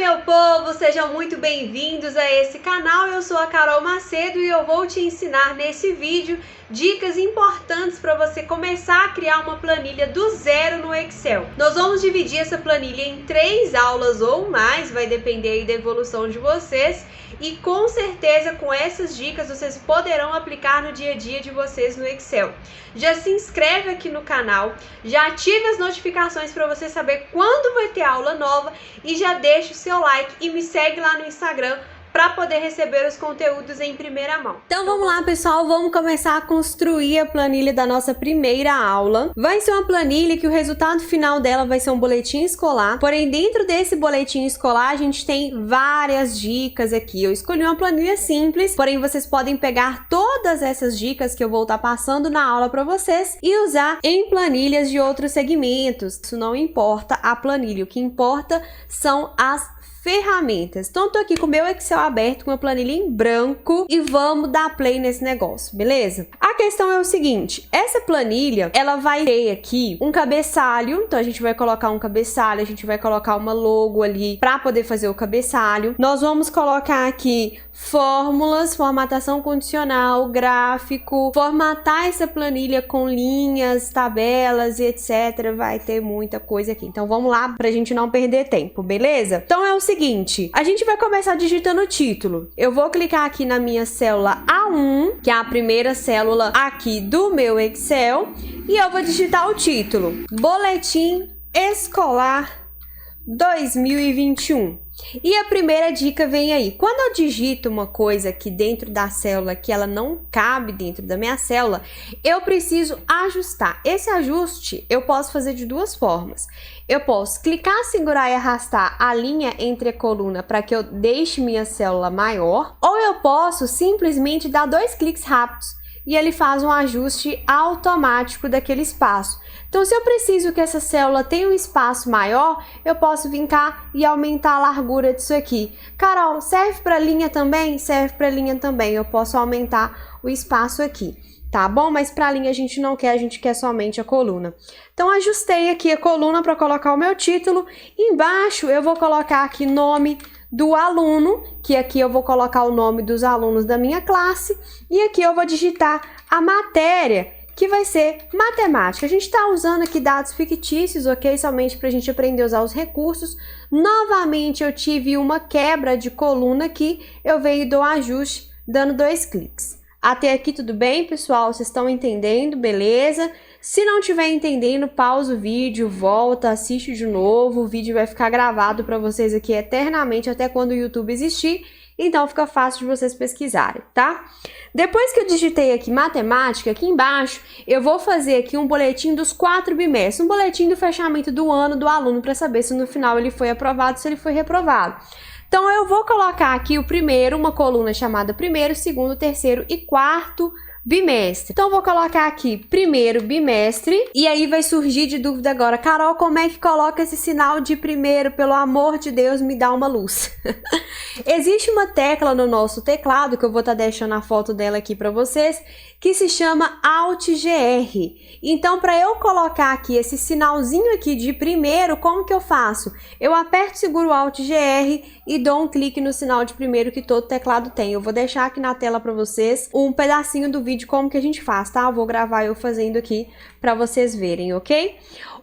meu povo, sejam muito bem-vindos a esse canal. Eu sou a Carol Macedo e eu vou te ensinar nesse vídeo dicas importantes para você começar a criar uma planilha do zero no Excel. Nós vamos dividir essa planilha em 3 aulas ou mais, vai depender aí da evolução de vocês. E com certeza com essas dicas vocês poderão aplicar no dia a dia de vocês no Excel. Já se inscreve aqui no canal, já ative as notificações para você saber quando vai ter aula nova e já deixa o seu like e me segue lá no Instagram para poder receber os conteúdos em primeira mão. Então vamos lá, pessoal, vamos começar a construir a planilha da nossa primeira aula. Vai ser uma planilha que o resultado final dela vai ser um boletim escolar, porém dentro desse boletim escolar a gente tem várias dicas aqui. Eu escolhi uma planilha simples, porém vocês podem pegar todas essas dicas que eu vou estar passando na aula para vocês e usar em planilhas de outros segmentos. Isso não importa a planilha, o que importa são as ferramentas. Então, eu tô aqui com o meu Excel aberto, com uma planilha em branco e vamos dar play nesse negócio, beleza? A questão é o seguinte, essa planilha, ela vai ter aqui um cabeçalho, então a gente vai colocar um cabeçalho, a gente vai colocar uma logo ali para poder fazer o cabeçalho. Nós vamos colocar aqui fórmulas, formatação condicional, gráfico, formatar essa planilha com linhas, tabelas e etc. Vai ter muita coisa aqui. Então, vamos lá pra gente não perder tempo, beleza? Então, é o seguinte, a gente vai começar digitando o título. Eu vou clicar aqui na minha célula A1, que é a primeira célula aqui do meu Excel, e eu vou digitar o título: Boletim Escolar 2021. E a primeira dica vem aí. Quando eu digito uma coisa aqui dentro da célula que ela não cabe dentro da minha célula, eu preciso ajustar. Esse ajuste eu posso fazer de duas formas. Eu posso clicar, segurar e arrastar a linha entre a coluna para que eu deixe minha célula maior, ou eu posso simplesmente dar 2 cliques rápidos e ele faz um ajuste automático daquele espaço. Então, se eu preciso que essa célula tenha um espaço maior, eu posso vir cá e aumentar a largura disso aqui. Carol, serve para linha também? Serve para linha também. Eu posso aumentar o espaço aqui, tá bom? Mas para linha a gente não quer, a gente quer somente a coluna. Então, ajustei aqui a coluna para colocar o meu título. Embaixo, eu vou colocar aqui nome do aluno, que aqui eu vou colocar o nome dos alunos da minha classe, e aqui eu vou digitar a matéria, que vai ser matemática. A gente está usando aqui dados fictícios, ok? Somente para a gente aprender a usar os recursos. Novamente eu tive uma quebra de coluna aqui, eu venho e dou um ajuste, dando 2 cliques. Até aqui tudo bem, pessoal? Vocês estão entendendo? Beleza? Se não estiver entendendo, pausa o vídeo, volta, assiste de novo. O vídeo vai ficar gravado para vocês aqui eternamente, até quando o YouTube existir. Então, fica fácil de vocês pesquisarem, tá? Depois que eu digitei aqui matemática, aqui embaixo, eu vou fazer aqui um boletim dos 4 bimestres. Um boletim do fechamento do ano do aluno, para saber se no final ele foi aprovado, se ele foi reprovado. Então, eu vou colocar aqui o primeiro, uma coluna chamada primeiro, segundo, terceiro e quarto bimestre. Então, vou colocar aqui primeiro bimestre, e aí vai surgir de dúvida agora, Carol, como é que coloca esse sinal de primeiro? Pelo amor de Deus, me dá uma luz. Existe uma tecla no nosso teclado, que eu vou estar deixando a foto dela aqui para vocês, que se chama Alt GR. Então, para eu colocar aqui esse sinalzinho aqui de primeiro, como que eu faço? Eu aperto, seguro o Alt GR e dou um clique no sinal de primeiro que todo teclado tem. Eu vou deixar aqui na tela para vocês um pedacinho do vídeo como que a gente faz, tá? Eu vou gravar eu fazendo aqui para vocês verem, ok?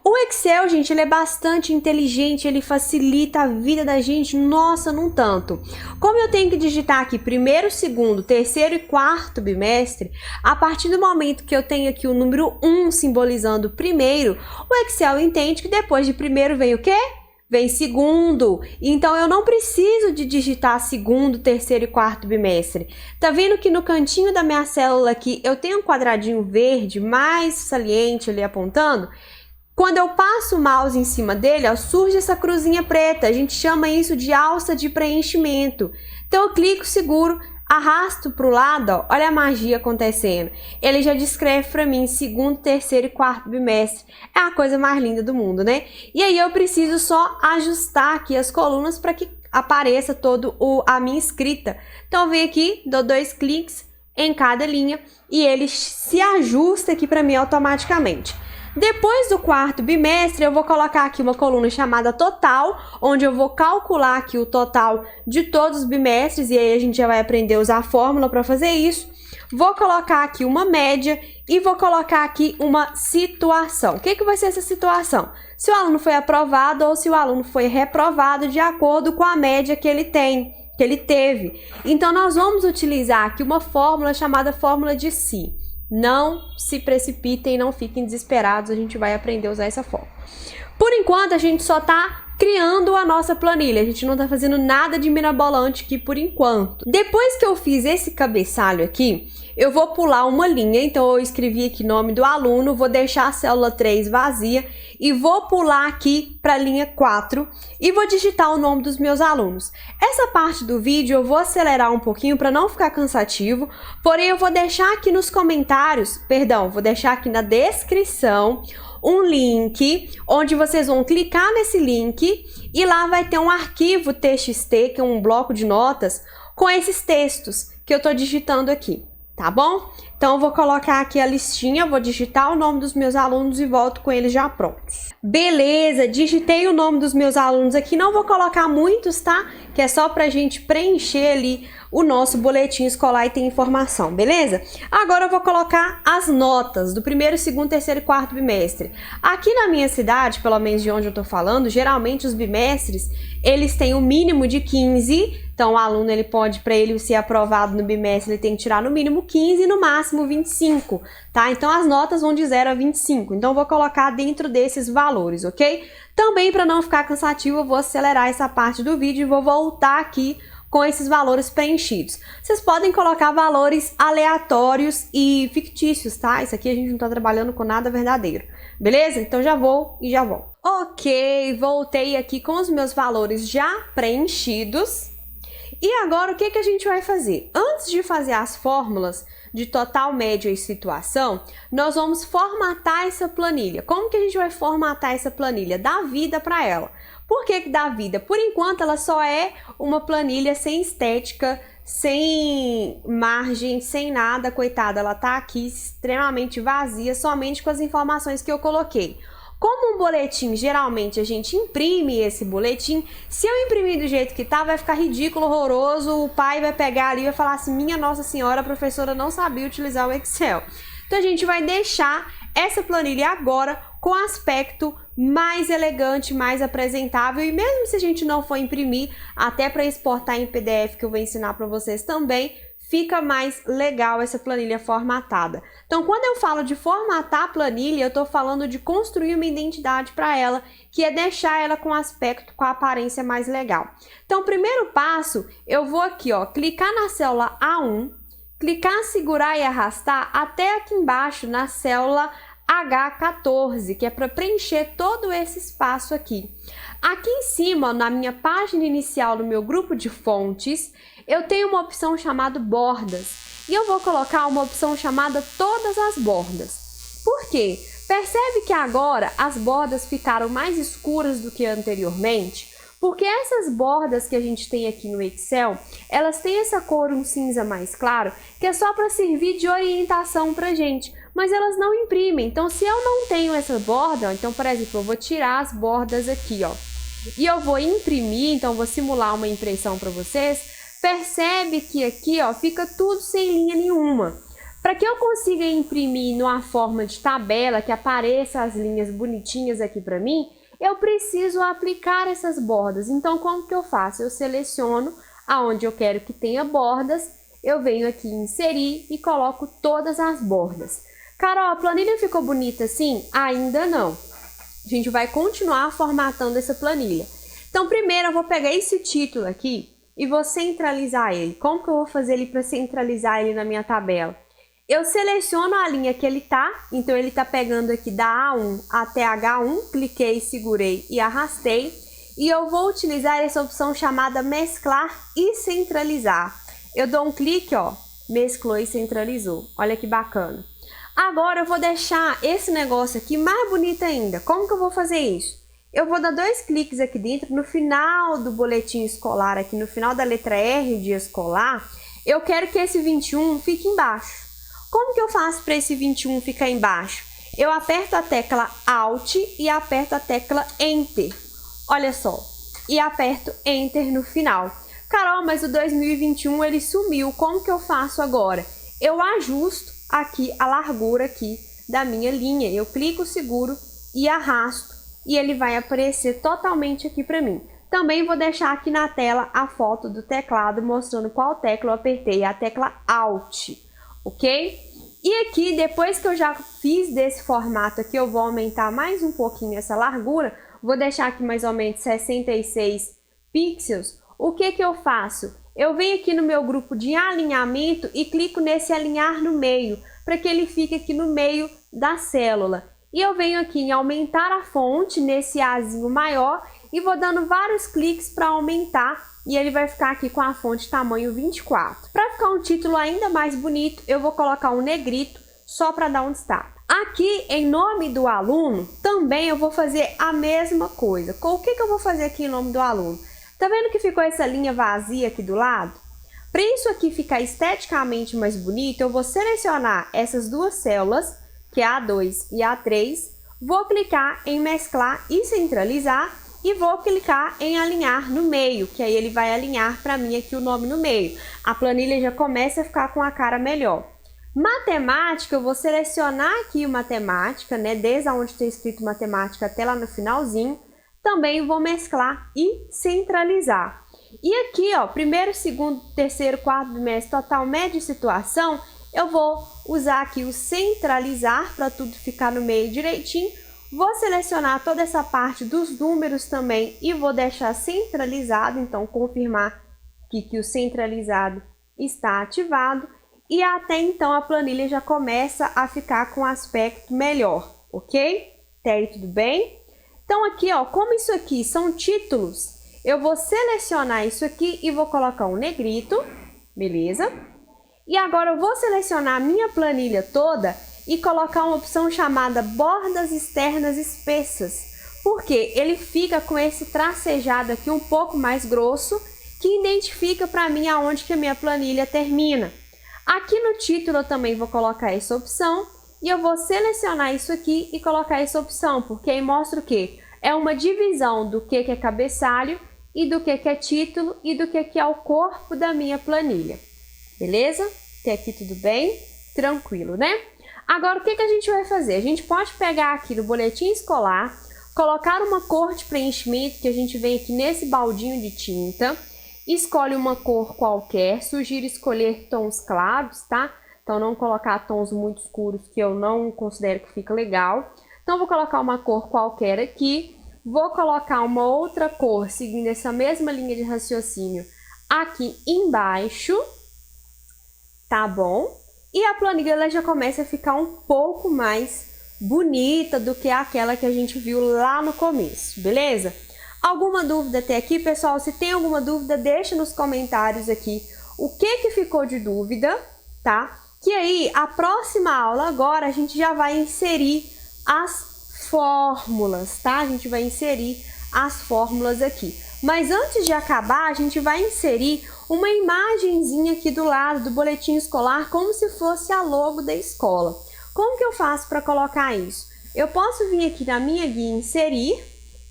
O Excel, gente, ele é bastante inteligente, ele facilita a vida da gente, nossa, num tanto. Como eu tenho que digitar aqui primeiro, segundo, terceiro e quarto bimestre, a partir do momento que eu tenho aqui o número 1 simbolizando primeiro, o Excel entende que depois de primeiro vem o quê? Vem segundo. Então, eu não preciso de digitar segundo, terceiro e quarto bimestre. Tá vendo que no cantinho da minha célula aqui, eu tenho um quadradinho verde mais saliente ali apontando? Quando eu passo o mouse em cima dele, ó, surge essa cruzinha preta. A gente chama isso de alça de preenchimento. Então, eu clico, seguro, arrasto para o lado, ó, olha a magia acontecendo. Ele já descreve para mim segundo, terceiro e quarto bimestre. É a coisa mais linda do mundo, né? E aí eu preciso só ajustar aqui as colunas para que apareça toda a minha escrita. Então, eu venho aqui, dou 2 cliques em cada linha e ele se ajusta aqui para mim automaticamente. Depois do quarto bimestre, eu vou colocar aqui uma coluna chamada total, onde eu vou calcular aqui o total de todos os bimestres, e aí a gente já vai aprender a usar a fórmula para fazer isso. Vou colocar aqui uma média e vou colocar aqui uma situação. O que vai ser essa situação? Se o aluno foi aprovado ou se o aluno foi reprovado de acordo com a média que ele teve. Então, nós vamos utilizar aqui uma fórmula chamada fórmula de Si. Não se precipitem, não fiquem desesperados, a gente vai aprender a usar essa fórmula. Por enquanto, a gente só está criando a nossa planilha, a gente não está fazendo nada de mirabolante aqui por enquanto. Depois que eu fiz esse cabeçalho aqui, eu vou pular uma linha, então eu escrevi aqui nome do aluno, vou deixar a célula 3 vazia e vou pular aqui para a linha 4 e vou digitar o nome dos meus alunos. Essa parte do vídeo eu vou acelerar um pouquinho para não ficar cansativo, porém eu vou deixar aqui nos comentários, vou deixar aqui na descrição um link onde vocês vão clicar nesse link e lá vai ter um arquivo TXT, que é um bloco de notas, com esses textos que eu estou digitando aqui, tá bom? Então eu vou colocar aqui a listinha, vou digitar o nome dos meus alunos e volto com eles já prontos. Beleza, digitei o nome dos meus alunos aqui, não vou colocar muitos, tá? Que é só pra gente preencher ali o nosso boletim escolar e ter informação, beleza? Agora eu vou colocar as notas do primeiro, segundo, terceiro e quarto bimestre. Aqui na minha cidade, pelo menos de onde eu tô falando, geralmente os bimestres, eles têm um mínimo de 15, então o aluno, ele pode, para ele ser aprovado no bimestre, ele tem que tirar no mínimo 15 e no máximo 25, tá? Então as notas vão de 0 a 25, então eu vou colocar dentro desses valores, ok? Também, para não ficar cansativo, eu vou acelerar essa parte do vídeo e vou voltar aqui com esses valores preenchidos. Vocês podem colocar valores aleatórios e fictícios, tá? Isso aqui a gente não tá trabalhando com nada verdadeiro, beleza? Então já vou e já volto. Ok, voltei aqui com os meus valores já preenchidos. E agora o que a gente vai fazer? Antes de fazer as fórmulas de total, média e situação, nós vamos formatar essa planilha. Como que a gente vai formatar essa planilha? Dar vida para ela. Por que dá vida? Por enquanto ela só é uma planilha sem estética, sem margem, sem nada, coitada. Ela tá aqui extremamente vazia, somente com as informações que eu coloquei. Como um boletim, geralmente a gente imprime esse boletim, se eu imprimir do jeito que tá, vai ficar ridículo, horroroso, o pai vai pegar ali e vai falar assim, minha Nossa Senhora, a professora não sabia utilizar o Excel. Então a gente vai deixar essa planilha agora com aspecto mais elegante, mais apresentável, e mesmo se a gente não for imprimir, até para exportar em PDF, que eu vou ensinar para vocês também, fica mais legal essa planilha formatada. Então, quando eu falo de formatar a planilha, eu estou falando de construir uma identidade para ela, que é deixar ela com aspecto, com a aparência mais legal. Então, o primeiro passo, eu vou aqui, ó, clicar na célula A1, clicar, segurar e arrastar até aqui embaixo na célula H14, que é para preencher todo esse espaço aqui. Aqui em cima, na minha página inicial do meu grupo de fontes, eu tenho uma opção chamada bordas e eu vou colocar uma opção chamada todas as bordas. Por quê? Percebe que agora as bordas ficaram mais escuras do que anteriormente? Porque essas bordas que a gente tem aqui no Excel, elas têm essa cor, um cinza mais claro, que é só para servir de orientação pra gente, mas elas não imprimem. Então, se eu não tenho essa borda, então, por exemplo, eu vou tirar as bordas aqui, ó, e eu vou imprimir, então vou simular uma impressão para vocês. Percebe que aqui, ó, fica tudo sem linha nenhuma. Para que eu consiga imprimir numa forma de tabela, que apareça as linhas bonitinhas aqui para mim, eu preciso aplicar essas bordas. Então, como que eu faço? Eu seleciono aonde eu quero que tenha bordas, eu venho aqui em inserir e coloco todas as bordas. Carol, a planilha ficou bonita assim? Ainda não. A gente vai continuar formatando essa planilha. Então, primeiro eu vou pegar esse título aqui e vou centralizar ele. Como que eu vou fazer ele para centralizar ele na minha tabela? Eu seleciono a linha que ele tá, então ele tá pegando aqui da A1 até H1, cliquei, segurei e arrastei, e eu vou utilizar essa opção chamada mesclar e centralizar. Eu dou um clique, ó, mesclou e centralizou. Olha que bacana. Agora eu vou deixar esse negócio aqui mais bonito ainda. Como que eu vou fazer isso? Eu vou dar 2 cliques aqui dentro, no final do boletim escolar, aqui no final da letra R de escolar, eu quero que esse 21 fique embaixo. Como que eu faço para esse 21 ficar embaixo? eu aperto a tecla Alt e aperto a tecla Enter. Olha só, e aperto Enter no final. Carol, mas o 2021 ele sumiu, como que eu faço agora? Eu ajusto aqui a largura aqui da minha linha, eu clico, seguro e arrasto e ele vai aparecer totalmente aqui para mim. Também vou deixar aqui na tela a foto do teclado mostrando qual tecla eu apertei, a tecla Alt, ok? E aqui, depois que eu já fiz desse formato aqui, eu vou aumentar mais um pouquinho essa largura, vou deixar aqui mais ou menos 66 pixels. O que que eu faço? Eu venho aqui no meu grupo de alinhamento e clico nesse alinhar no meio, para que ele fique aqui no meio da célula. E eu venho aqui em aumentar a fonte, nesse Azinho maior, e vou dando vários cliques para aumentar, e ele vai ficar aqui com a fonte tamanho 24. Para ficar um título ainda mais bonito, eu vou colocar um negrito, só para dar um destaque. Aqui, em nome do aluno, também eu vou fazer a mesma coisa. O que que eu vou fazer aqui em nome do aluno? Tá vendo que ficou essa linha vazia aqui do lado? Para isso aqui ficar esteticamente mais bonito, eu vou selecionar essas duas células, que é a A2 e a A3, vou clicar em mesclar e centralizar e vou clicar em alinhar no meio, que aí ele vai alinhar para mim aqui o nome no meio. A planilha já começa a ficar com a cara melhor. Matemática, eu vou selecionar aqui o matemática, né, desde onde tem escrito matemática até lá no finalzinho. Também vou mesclar e centralizar. E aqui, ó, primeiro, segundo, terceiro, quarto bimestre, total, média e situação, eu vou usar aqui o centralizar para tudo ficar no meio direitinho. Vou selecionar toda essa parte dos números também e vou deixar centralizado, então confirmar que o centralizado está ativado. E até então a planilha já começa a ficar com aspecto melhor, ok? Até aí tudo bem? Então aqui, ó, como isso aqui são títulos, eu vou selecionar isso aqui e vou colocar um negrito, beleza? E agora eu vou selecionar a minha planilha toda e colocar uma opção chamada bordas externas espessas, porque ele fica com esse tracejado aqui um pouco mais grosso, que identifica para mim aonde que a minha planilha termina. Aqui no título eu também vou colocar essa opção e eu vou selecionar isso aqui e colocar essa opção, porque aí mostra o quê? É uma divisão do que é cabeçalho e do que é título e do que é o corpo da minha planilha. Beleza? Até aqui tudo bem? Tranquilo, né? Agora, o que a gente vai fazer? A gente pode pegar aqui no boletim escolar, colocar uma cor de preenchimento, que a gente vem aqui nesse baldinho de tinta, escolhe uma cor qualquer, sugiro escolher tons claros, tá? Então, não colocar tons muito escuros, que eu não considero que fica legal. Então, vou colocar uma cor qualquer aqui, vou colocar uma outra cor, seguindo essa mesma linha de raciocínio, aqui embaixo, tá bom? E a planilha ela já começa a ficar um pouco mais bonita do que aquela que a gente viu lá no começo, beleza? Alguma dúvida até aqui, pessoal? Se tem alguma dúvida, deixa nos comentários aqui o que ficou de dúvida, tá? Que aí, a próxima aula agora, a gente já vai inserir as fórmulas, tá? A gente vai inserir as fórmulas aqui. Mas antes de acabar, a gente vai inserir uma imagenzinha aqui do lado do boletim escolar, como se fosse a logo da escola. Como que eu faço para colocar isso? Eu posso vir aqui na minha guia inserir,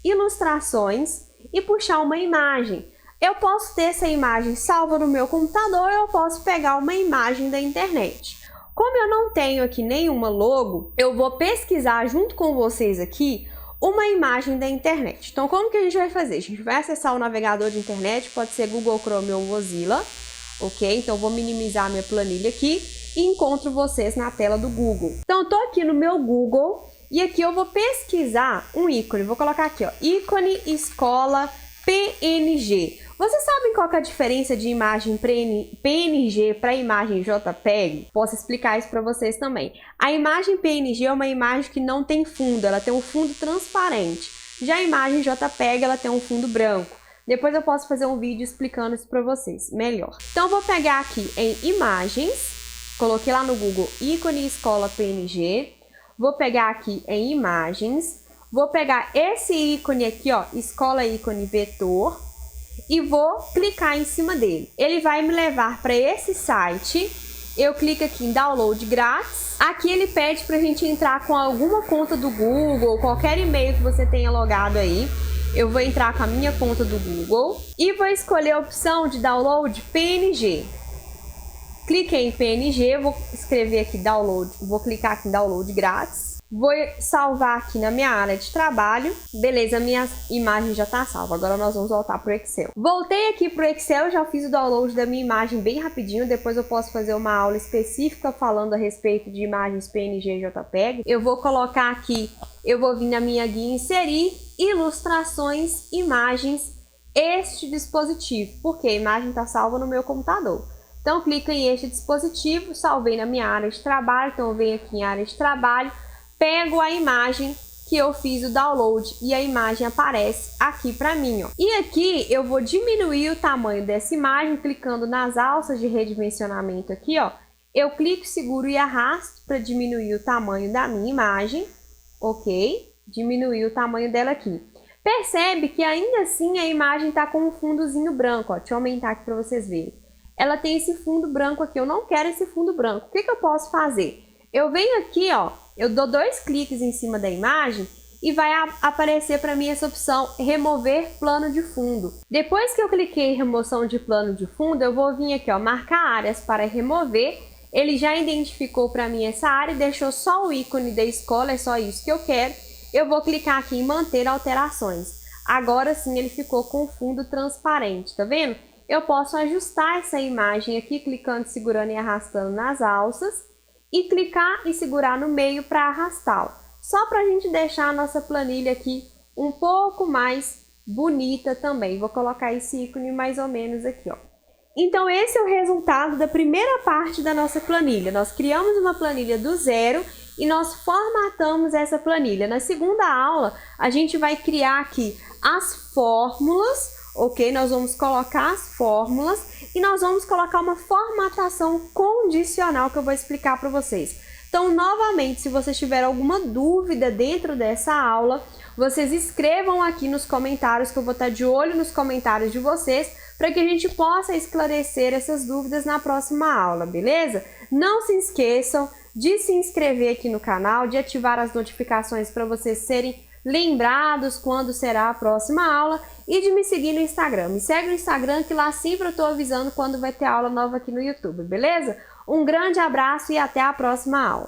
ilustrações e puxar uma imagem. Eu posso ter essa imagem salva no meu computador ou eu posso pegar uma imagem da internet. Como eu não tenho aqui nenhuma logo, eu vou pesquisar junto com vocês aqui uma imagem da internet. Então, como que a gente vai fazer? A gente vai acessar o navegador de internet, pode ser Google Chrome ou Mozilla, ok? Então, vou minimizar a minha planilha aqui e encontro vocês na tela do Google. Então, eu tô aqui no meu Google e aqui eu vou pesquisar um ícone. Vou colocar aqui, ó, ícone escola PNG. Vocês sabem qual que é a diferença de imagem PNG para imagem JPEG? Posso explicar isso para vocês também. A imagem PNG é uma imagem que não tem fundo, ela tem um fundo transparente. Já a imagem JPEG, ela tem um fundo branco. Depois eu posso fazer um vídeo explicando isso para vocês melhor. Então eu vou pegar aqui em imagens, coloquei lá no Google ícone escola PNG, vou pegar aqui em imagens, vou pegar esse ícone aqui, ó, escola ícone vetor, e vou clicar em cima dele. Ele vai me levar para esse site. Eu clico aqui em download grátis Aqui ele pede pra gente entrar com alguma conta do Google, qualquer e-mail que você tenha logado aí. Eu vou entrar com a minha conta do Google e vou escolher a opção de download PNG. Cliquei em PNG, vou escrever aqui download, vou clicar aqui em download grátis. Vou salvar aqui na minha área de trabalho. Beleza, minha imagem já está salva. Agora nós vamos voltar para o Excel. Voltei aqui para o Excel, já fiz o download da minha imagem bem rapidinho. Depois eu posso fazer uma aula específica falando a respeito de imagens PNG e JPEG. Eu vou colocar aqui, eu vou vir na minha guia inserir ilustrações, imagens, este dispositivo, porque a imagem está salva no meu computador. Então clico em este dispositivo, salvei na minha área de trabalho, então eu venho aqui em área de trabalho, pego a imagem que eu fiz o download e a imagem aparece aqui para mim, ó. E aqui eu vou diminuir o tamanho dessa imagem clicando nas alças de redimensionamento aqui, ó. Eu clico, seguro e arrasto para diminuir o tamanho da minha imagem, ok? Diminuir o tamanho dela aqui. Percebe que ainda assim a imagem está com um fundozinho branco, ó. Deixa eu aumentar aqui para vocês verem. Ela tem esse fundo branco aqui, eu não quero esse fundo branco. O que eu posso fazer? Eu venho aqui, ó, eu dou 2 cliques em cima da imagem e vai aparecer para mim essa opção remover plano de fundo. Depois que eu cliquei em remoção de plano de fundo, eu vou vir aqui, ó, marcar áreas para remover. Ele já identificou para mim essa área e deixou só o ícone da escola, é só isso que eu quero. Eu vou clicar aqui em manter alterações. Agora sim ele ficou com fundo transparente, tá vendo? Eu posso ajustar essa imagem aqui clicando, segurando e arrastando nas alças. E clicar e segurar no meio para arrastá-lo. Só para a gente deixar a nossa planilha aqui um pouco mais bonita também. Vou colocar esse ícone mais ou menos aqui, ó. Então esse é o resultado da primeira parte da nossa planilha. Nós criamos uma planilha do zero e nós formatamos essa planilha. Na segunda aula, a gente vai criar aqui as fórmulas, ok? Nós vamos colocar as fórmulas e nós vamos colocar uma formatação condicional que eu vou explicar para vocês. Então, novamente, se vocês tiverem alguma dúvida dentro dessa aula, vocês escrevam aqui nos comentários, que eu vou estar de olho nos comentários de vocês, para que a gente possa esclarecer essas dúvidas na próxima aula, beleza? Não se esqueçam de se inscrever aqui no canal, de ativar as notificações para vocês serem lembrados quando será a próxima aula e de me seguir no Instagram. Me segue no Instagram que lá sempre eu estou avisando quando vai ter aula nova aqui no YouTube, beleza? Um grande abraço e até a próxima aula.